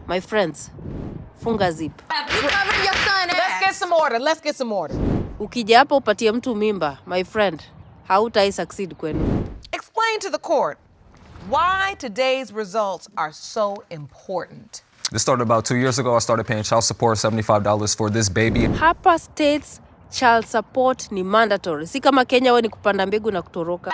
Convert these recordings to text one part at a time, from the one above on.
My friends, funga zip. Let's get some order. Ukija hapa upatie mtu mimba, my friend, hautai succeed kwenu. Explain to the court why today's results are so important. This started about 2 years ago. I started paying child support, $75 for this baby. Hapa states child support ni mandatory. Si kama Kenya we ni kupanda mbegu na kutoroka.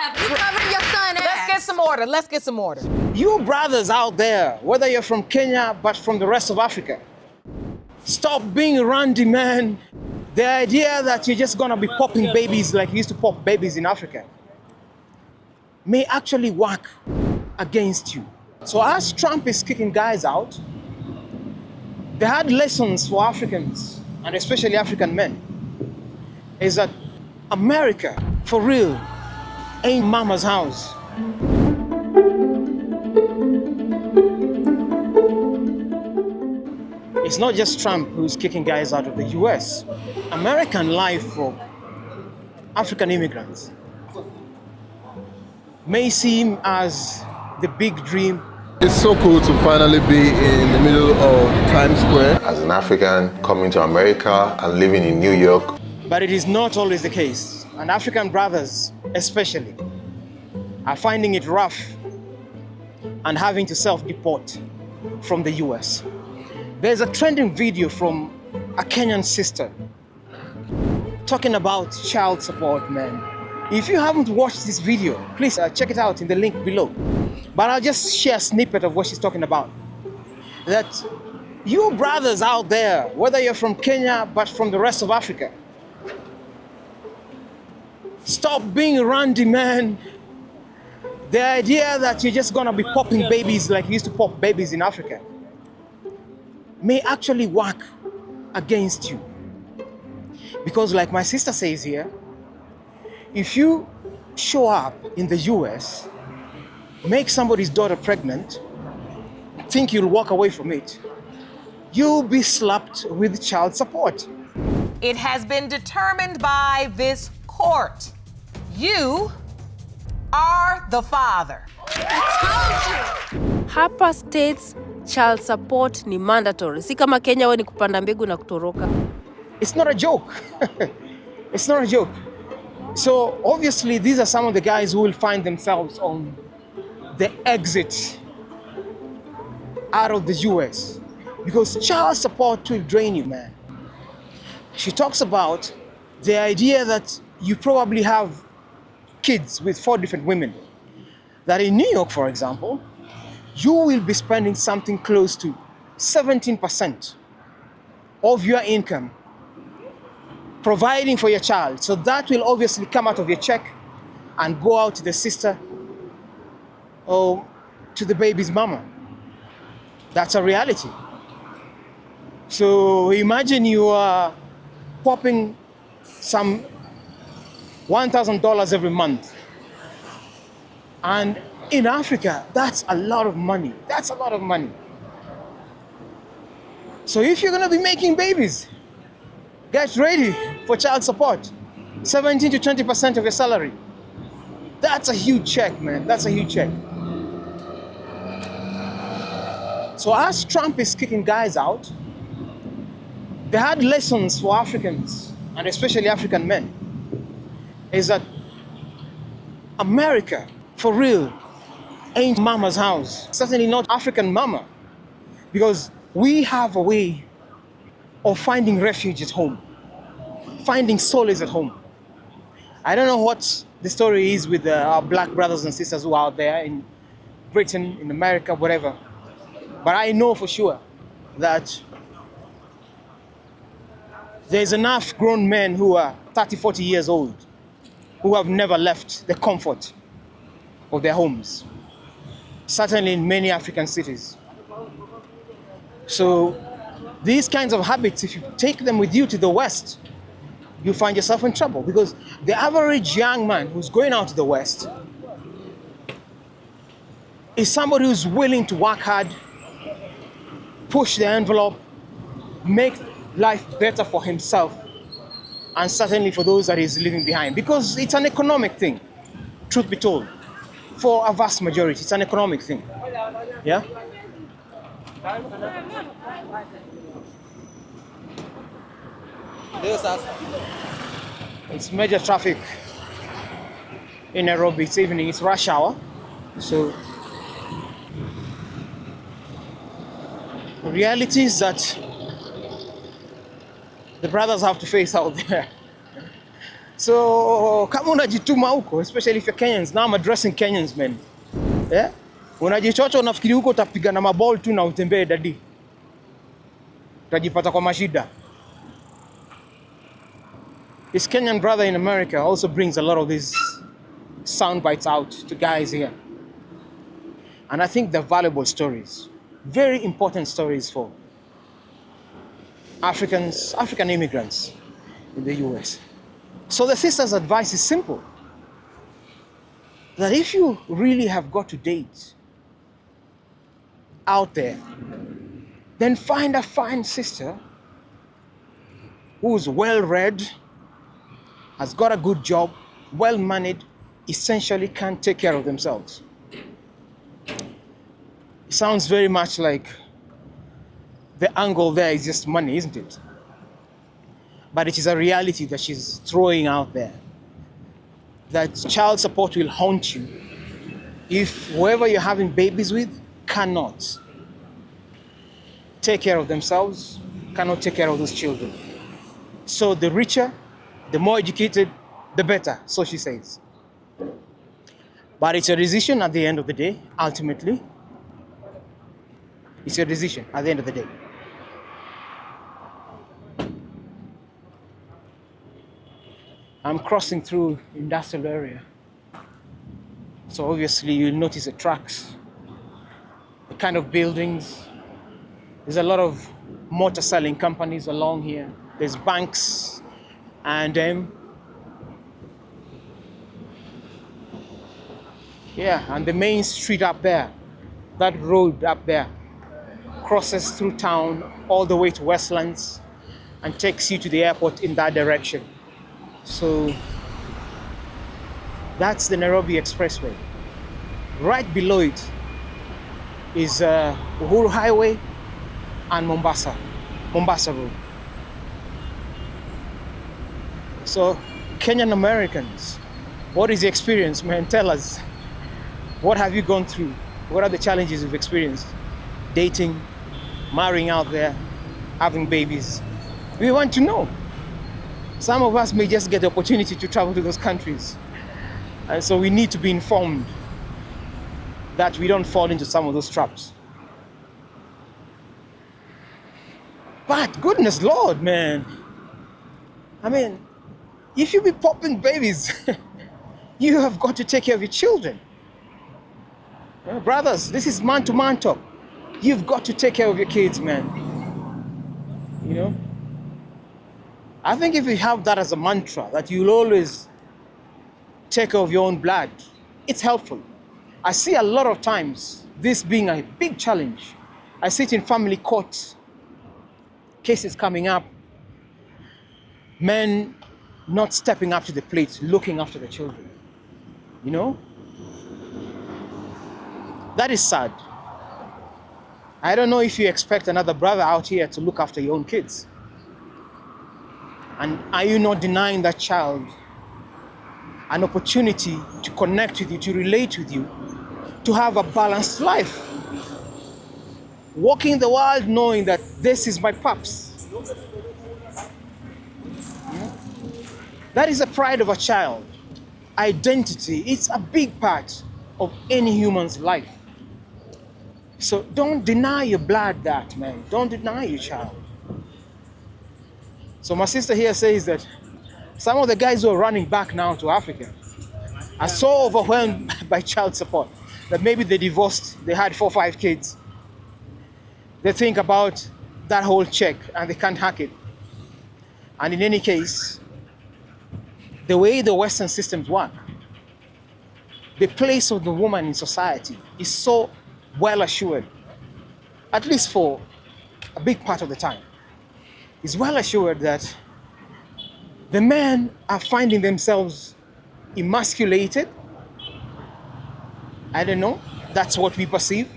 Let's get some order. You brothers out there, whether you're from Kenya but from the rest of Africa, stop being randy, man. The idea that you're just gonna be popping babies like you used to pop babies in Africa may actually work against you. So as Trump is kicking guys out, the hard lessons for Africans, and especially African men, is that America, for real, ain't mama's house. It's not just Trump who's kicking guys out of the US. American life for African immigrants may seem as the big dream. It's so cool to finally be in the middle of Times Square. As an African coming to America and living in New York. But it is not always the case. And African brothers, especially, are finding it rough and having to self-deport from the US. There's a trending video from a Kenyan sister talking about child support, man. If you haven't watched this video, please check it out in the link below. But I'll just share a snippet of what she's talking about. That you brothers out there, whether you're from Kenya but from the rest of Africa, stop being randy, man. The idea that you're just gonna be popping babies like you used to pop babies in Africa may actually work against you. Because like my sister says here, if you show up in the US, make somebody's daughter pregnant, think you'll walk away from it, you'll be slapped with child support. It has been determined by this court. You are the father. Hapa states child support ni mandatory. Si kama Kenya we ni kupanda mbegu na kutoroka. It's not a joke. It's not a joke. So obviously these are some of the guys who will find themselves on the exit out of the US because child support will drain you, man. She talks about the idea that you probably have kids with 4 different women. That in New York, for example, you will be spending something close to 17% of your income providing for your child. So that will obviously come out of your check and go out to the sister or to the baby's mama. That's a reality. So imagine you are popping some $1,000 every month. And in Africa, that's a lot of money. That's a lot of money. So if you're gonna be making babies, get ready for child support. 17 to 20% of your salary. That's a huge check, man. That's a huge check. So as Trump is kicking guys out, the hard lessons for Africans, and especially African men, is that America, for real, ain't mama's house. Certainly not African mama. Because we have a way of finding refuge at home, finding solace at home. I don't know what the story is with our black brothers and sisters who are out there in Britain, in America, whatever. But I know for sure that there's enough grown men who are 30, 40 years old who have never left the comfort of their homes. Certainly in many African cities. So these kinds of habits, if you take them with you to the West, you find yourself in trouble because the average young man who's going out to the West is somebody who's willing to work hard, push the envelope, make life better for himself, and certainly for those that he's leaving behind. Because it's an economic thing, truth be told. For a vast majority, it's an economic thing. Yeah? It's major traffic in Nairobi. It's evening, it's rush hour. So the reality is that the brothers have to face out there. So kama unajituma huko, especially if you're Kenyans, now I'm addressing Kenyans, man. Yeah? Unajichocha unafikiri huko utapiga na maball tu na utembee dadi. Utajipata kwa mashida. His Kenyan brother in America also brings a lot of these sound bites out to guys here. And I think they're valuable stories. Very important stories for African immigrants in the US. So the sister's advice is simple. That if you really have got to date out there, then find a fine sister who's well-read, has got a good job, well-managed, essentially can take care of themselves. It sounds very much like the angle there is just money, isn't it? But it is a reality that she's throwing out there. That child support will haunt you if whoever you're having babies with cannot take care of themselves, cannot take care of those children. So the richer, the more educated, the better, so she says. But it's a decision at the end of the day, ultimately. It's your decision at the end of the day. I'm crossing through industrial area. So obviously you'll notice the trucks, the kind of buildings. There's a lot of motor selling companies along here. There's banks and and the main street up there, that road up there, crosses through town all the way to Westlands and takes you to the airport in that direction. So that's the Nairobi Expressway. Right below it is Uhuru Highway and Mombasa Road. So Kenyan Americans, what is the experience, man? Tell us. What have you gone through? What are the challenges you've experienced? Dating, marrying out there, having babies. We want to know. Some of us may just get the opportunity to travel to those countries. And so we need to be informed that we don't fall into some of those traps. But goodness Lord, man. I mean, if you be popping babies, you have got to take care of your children. Brothers, this is man-to-man talk. You've got to take care of your kids, man. You know? I think if you have that as a mantra, that you'll always take care of your own blood, it's helpful. I see a lot of times this being a big challenge. I see it in family courts, cases coming up, men not stepping up to the plate, looking after the children. You know? That is sad. I don't know if you expect another brother out here to look after your own kids. And are you not denying that child an opportunity to connect with you, to relate with you, to have a balanced life? Walking the world knowing that this is my pups. That is the pride of a child. Identity, it's a big part of any human's life. So don't deny your blood that, man. Don't deny your child. So my sister here says that some of the guys who are running back now to Africa are so overwhelmed by child support that maybe they divorced, they had 4 or 5 kids. They think about that whole check and they can't hack it. And in any case, the way the Western systems work, the place of the woman in society is so well assured, at least for a big part of the time. It's well assured that the men are finding themselves emasculated. I don't know, that's what we perceive.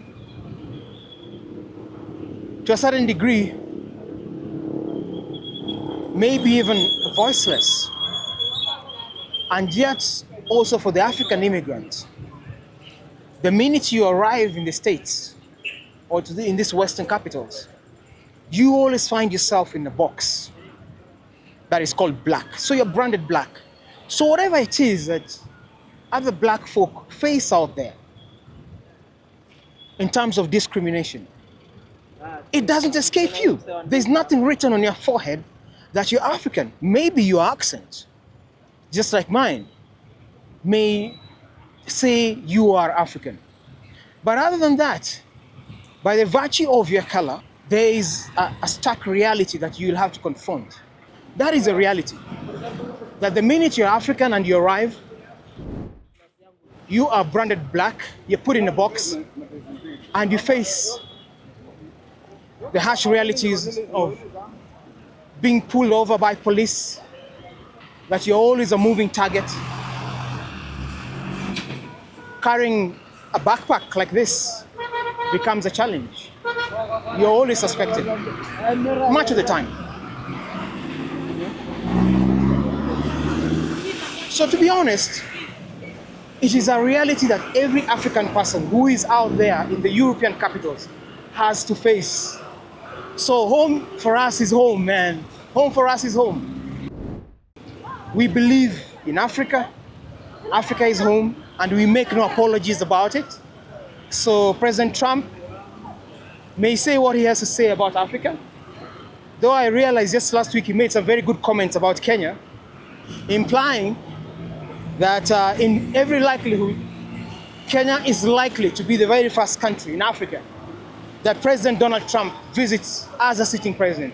to a certain degree, maybe even voiceless. And yet, also for the African immigrant, the minute you arrive in the States or in these Western capitals, you always find yourself in a box that is called black. So you're branded black. So whatever it is that other black folk face out there in terms of discrimination, it doesn't escape you. There's nothing written on your forehead that you're African. Maybe your accent, just like mine, may say you are African. But other than that, by the virtue of your color, there is a stark reality that you'll have to confront. That is a reality. That the minute you're African and you arrive, you are branded black, you're put in a box, and you face the harsh realities of being pulled over by police, that you're always a moving target. Carrying a backpack like this becomes a challenge. You're always suspected, much of the time. So to be honest, it is a reality that every African person who is out there in the European capitals has to face. So home for us is home, man. Home for us is home. We believe in Africa. Africa is home, and we make no apologies about it. So President Trump may say what he has to say about Africa. Though I realized just last week he made some very good comments about Kenya, implying that in every likelihood, Kenya is likely to be the very first country in Africa that President Donald Trump visits as a sitting president.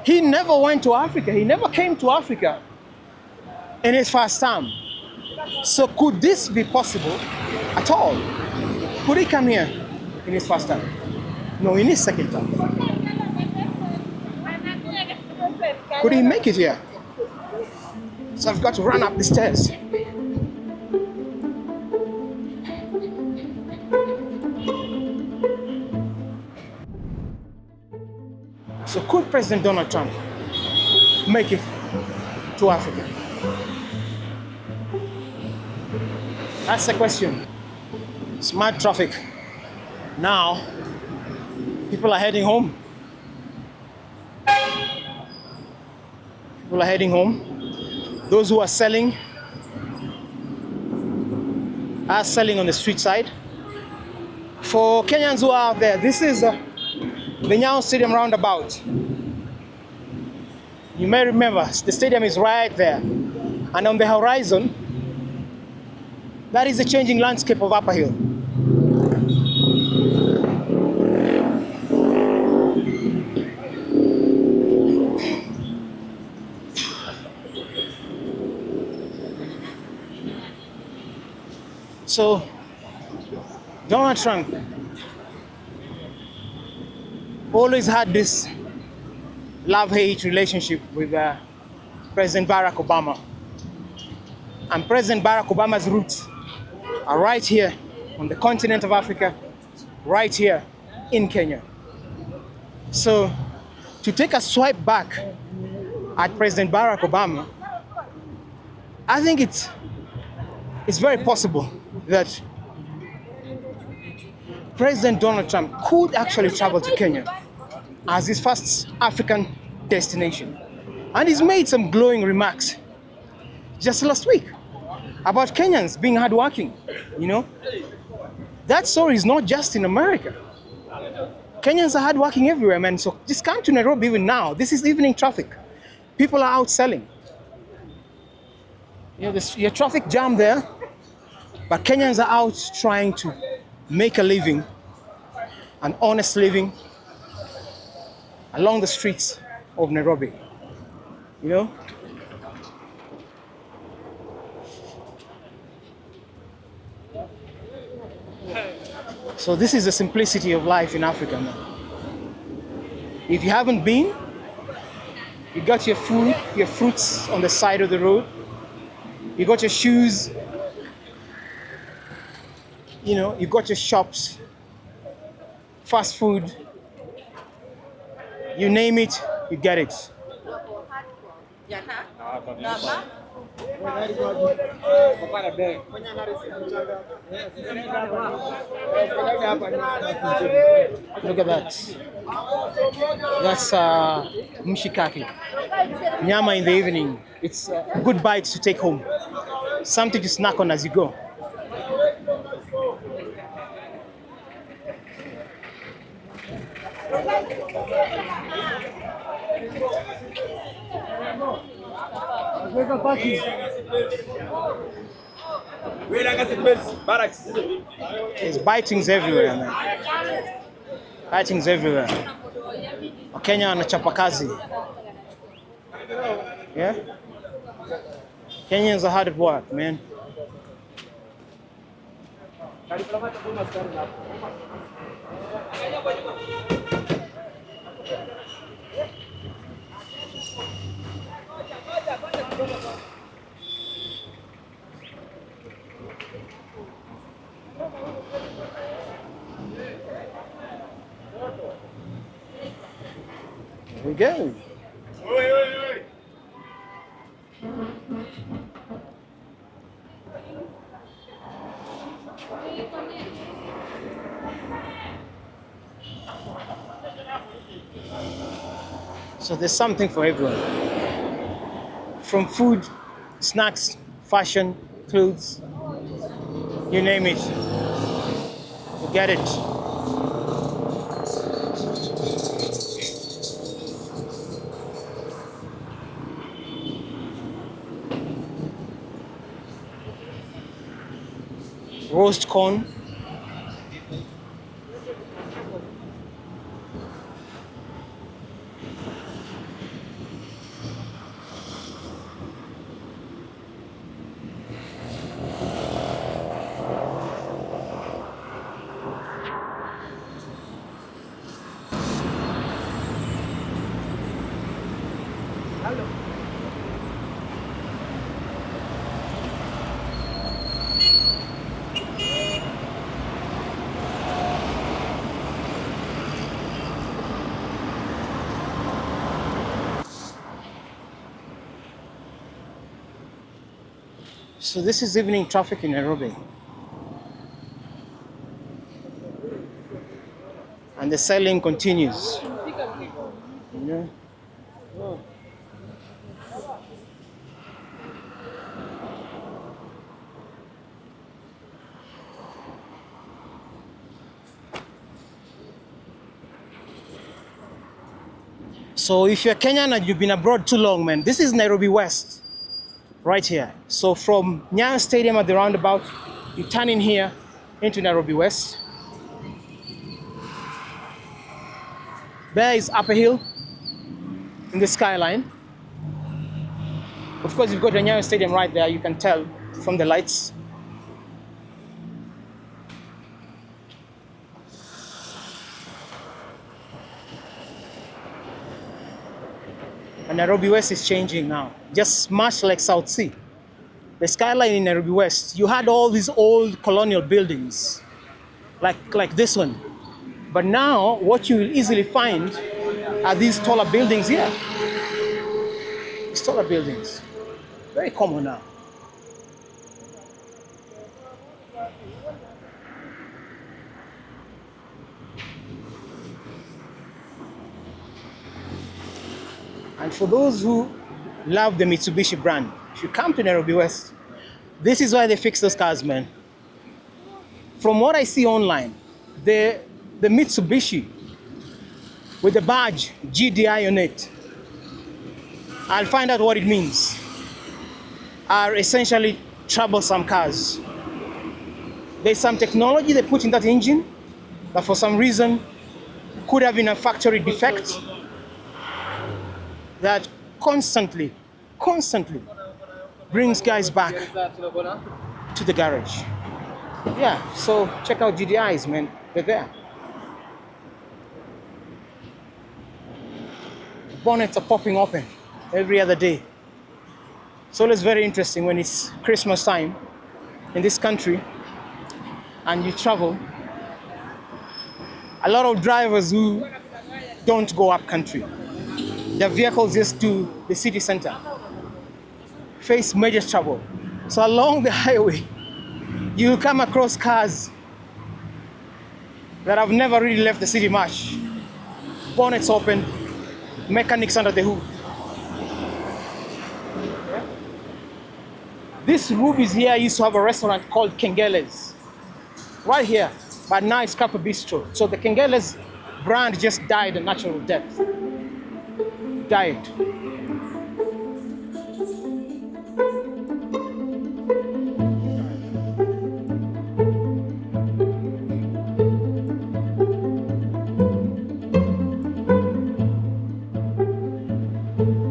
He never went to Africa. He never came to Africa in his first term. So could this be possible at all? Could he come here in his first term? No, in his second term. Could he make it here? So I've got to run up the stairs. So could President Donald Trump make it to Africa? That's the question. Smart traffic. Now, people are heading home. People are heading home. Those who are selling on the street side. For Kenyans who are out there, this is the Nyayo Stadium roundabout. You may remember, the stadium is right there. And on the horizon, that is the changing landscape of Upper Hill. So, Donald Trump always had this love-hate relationship with President Barack Obama. And President Barack Obama's roots are right here on the continent of Africa, right here in Kenya. So, to take a swipe back at President Barack Obama, I think it's very possible that President Donald Trump could actually travel to Kenya as his first African destination. And he's made some glowing remarks just last week about Kenyans being hardworking, you know. That story is not just in America. Kenyans are hardworking everywhere, man. So just come to Nairobi even now. This is evening traffic. People are out selling. You know, there's a traffic jam there, but Kenyans are out trying to make a living, an honest living, along the streets of Nairobi, you know? So this is the simplicity of life in Africa, man. If you haven't been, you got your food, your fruits on the side of the road, you got your shoes, you know, you got your shops, fast food, You name it, you get it. Look at that. That's mshikaki. Nyama in the evening. It's a good bite to take home. Something to snack on as you go. There's bitings everywhere, man. Bitings everywhere. Wakenya wanachapa kazi. Yeah? Kenyans are hard at work, man. Here we go. So there's something for everyone. From food, snacks, fashion, clothes, you name it. You get it. Roast corn. So this is evening traffic in Nairobi. And the selling continues. Yeah. So if you're Kenyan and you've been abroad too long, man, this is Nairobi West, right here. So from Nyayo Stadium at the roundabout, you turn in here into Nairobi West. There is Upper Hill in the skyline. Of course, you've got the Nyayo Stadium right there, you can tell from the lights. And Nairobi West is changing now, just much like South Sea. The skyline in Nairobi West, you had all these old colonial buildings, like this one. But now, what you will easily find are these taller buildings here. These taller buildings, very common now. And for those who love the Mitsubishi brand, if you come to Nairobi West, this is why they fix those cars, man. From what I see online, the Mitsubishi with the badge GDI on it, I'll find out what it means, are essentially troublesome cars. There's some technology they put in that engine that for some reason could have been a factory defect that constantly brings guys back to the garage. Yeah, so check out GDIs, man, they're there. Bonnets are popping open every other day. It's always very interesting when it's Christmas time in this country and you travel. A lot of drivers who don't go up country. The vehicles just to the city center face major trouble. So along the highway, you will come across cars that have never really left the city much. Bonnets open, mechanics under the hood. This Ruby's here used to have a restaurant called Kengele's. Right here, but now it's Kappa Bistro. So the Kengele's brand just died a natural death. Died.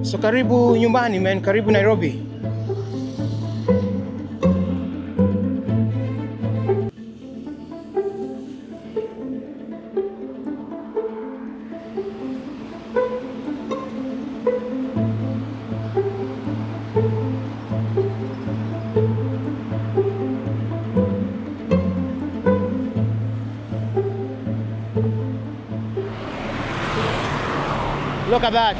So karibu nyumbani, man. Karibu Nairobi. Look at that.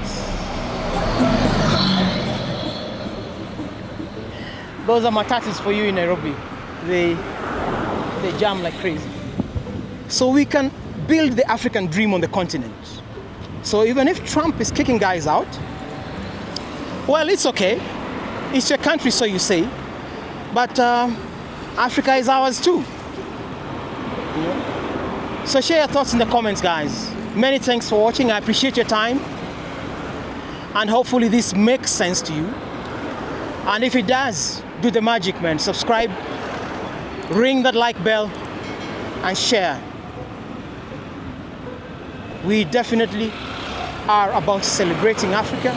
Those are matatus for you in Nairobi. They jam like crazy. So we can build the African dream on the continent. So even if Trump is kicking guys out, well, it's okay. It's your country, so you say. But Africa is ours too. So share your thoughts in the comments, guys. Many thanks for watching. I appreciate your time. And hopefully this makes sense to you. And if it does, do the magic, man. Subscribe, ring that like bell, and share. We definitely are about celebrating Africa,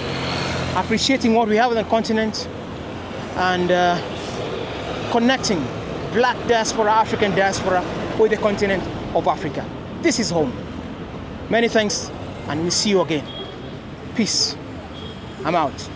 appreciating what we have on the continent, and connecting Black diaspora, African diaspora with the continent of Africa. This is home. Many thanks, and we'll see you again. Peace. I'm out.